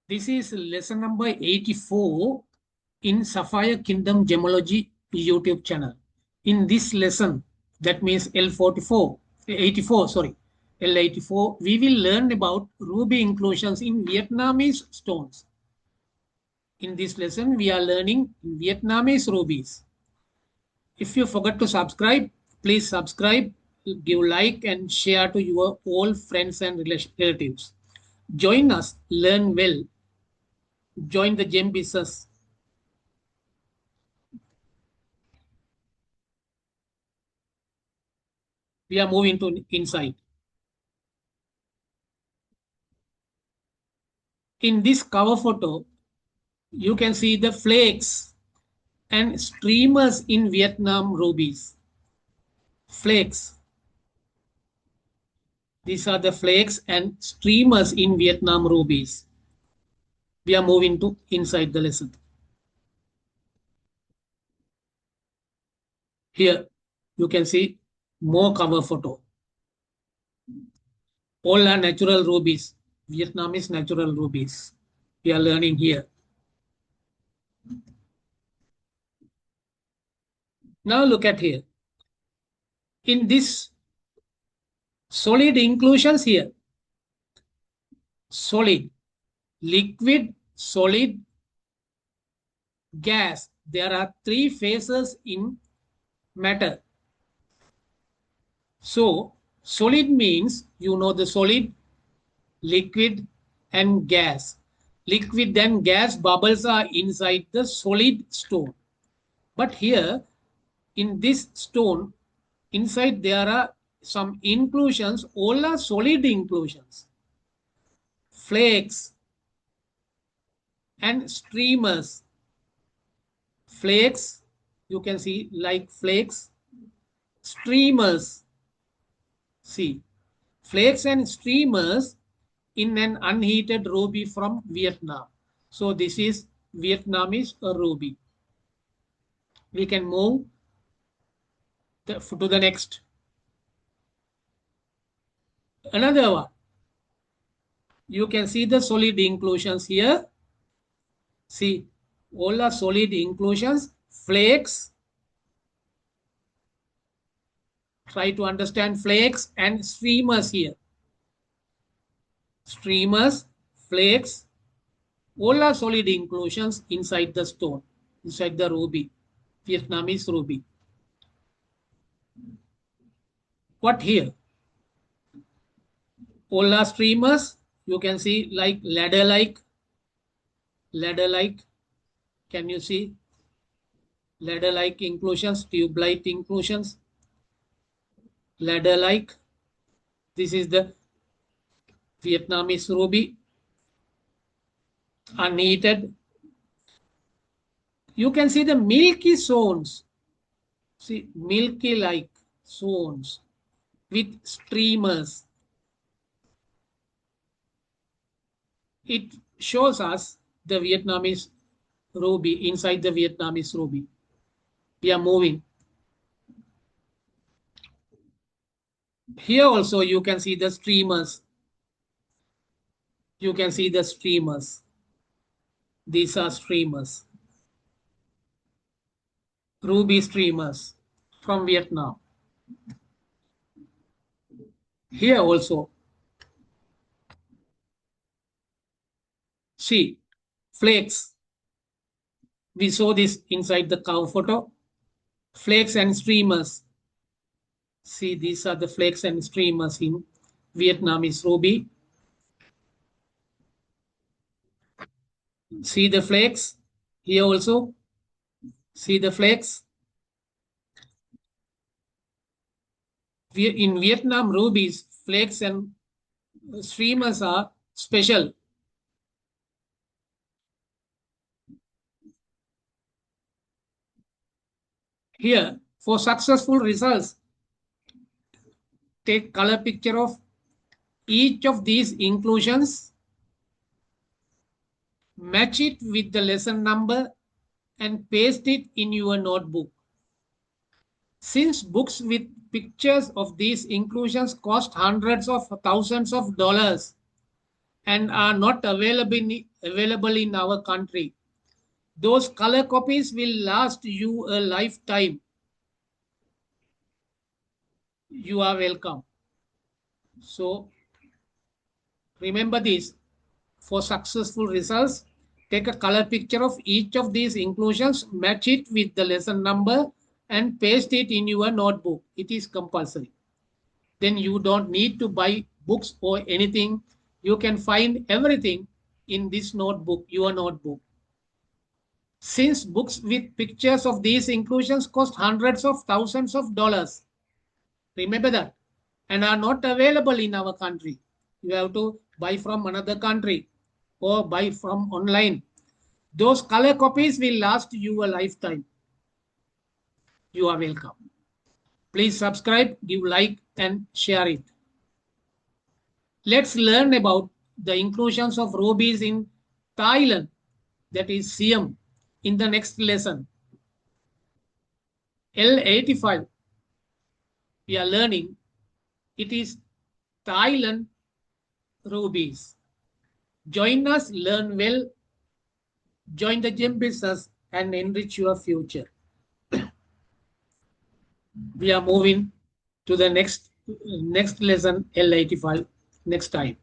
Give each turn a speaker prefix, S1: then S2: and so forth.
S1: This is lesson number 84 in Sapphire Kingdom Gemology YouTube channel. In this lesson, that means L44, 84, sorry, L84, we will learn about ruby inclusions in Vietnamese stones. In this lesson, we are learning Vietnamese rubies. If you forgot to subscribe, please subscribe, give like and share to your all friends and relatives. Join us, learn well, join the gem business. We are moving to inside. In this cover photo, you can see the flakes and streamers in Vietnam rubies. Flakes. These are the flakes and streamers in Vietnam rubies. We are moving to inside the lesson. Here, you can see more cover photo. All are natural rubies. Vietnamese natural rubies. We are learning here. Now look at here. In this solid inclusions here, solid, liquid, solid, gas. There are three phases in matter. So solid means you know the solid, liquid and gas. Liquid and gas bubbles are inside the solid stone. But here in this stone, inside there are some inclusions, all are solid inclusions. Flakes and streamers. Flakes, you can see like flakes. Streamers. See, flakes and streamers in an unheated ruby from Vietnam. So this is Vietnamese ruby. We can move to the next. Another one. You can see the solid inclusions here. See, all are solid inclusions. Flakes. Try to understand flakes and streamers here. Streamers, flakes, all are solid inclusions inside the stone, inside the ruby, Vietnamese ruby. What here? All are streamers. You can see like ladder-like. Ladder-like. Can you see? Ladder-like inclusions, tube-like inclusions. Ladder-like. This is the Vietnamese ruby. Unheated. You can see the milky zones. See, milky-like zones with streamers. It shows us the Vietnamese ruby inside the Vietnamese ruby. We are moving. Here also you can see the streamers. You can see the streamers. These are streamers. Ruby streamers from Vietnam. Here also. See, flakes. We saw this inside the cover photo. Flakes and streamers. See, these are the flakes and streamers in Vietnamese ruby. See the flakes. Here also. See the flakes. In Vietnam rubies, flakes and streamers are special. Here, for successful results, take color picture of each of these inclusions, match it with the lesson number and paste it in your notebook. Since books with pictures of these inclusions cost hundreds of thousands of dollars and are not available available in our country. Those color copies will last you a lifetime. You are welcome. So remember this, for successful results, take a color picture of each of these inclusions, match it with the lesson number and paste it in your notebook. It is compulsory. Then you don't need to buy books or anything. You can find everything in this notebook, your notebook. Since books with pictures of these inclusions cost hundreds of thousands of dollars, remember that, and are not available in our country. You have to buy from another country or buy from online. Those color copies will last you a lifetime. You are welcome. Please subscribe, give like and share it. Let's learn about the inclusions of rubies in Thailand, that is Siam, in the next lesson. L85, we are learning, it is Thailand rubies. Join us, learn well, join the gem business and enrich your future. We are moving to the next lesson, L85, next time.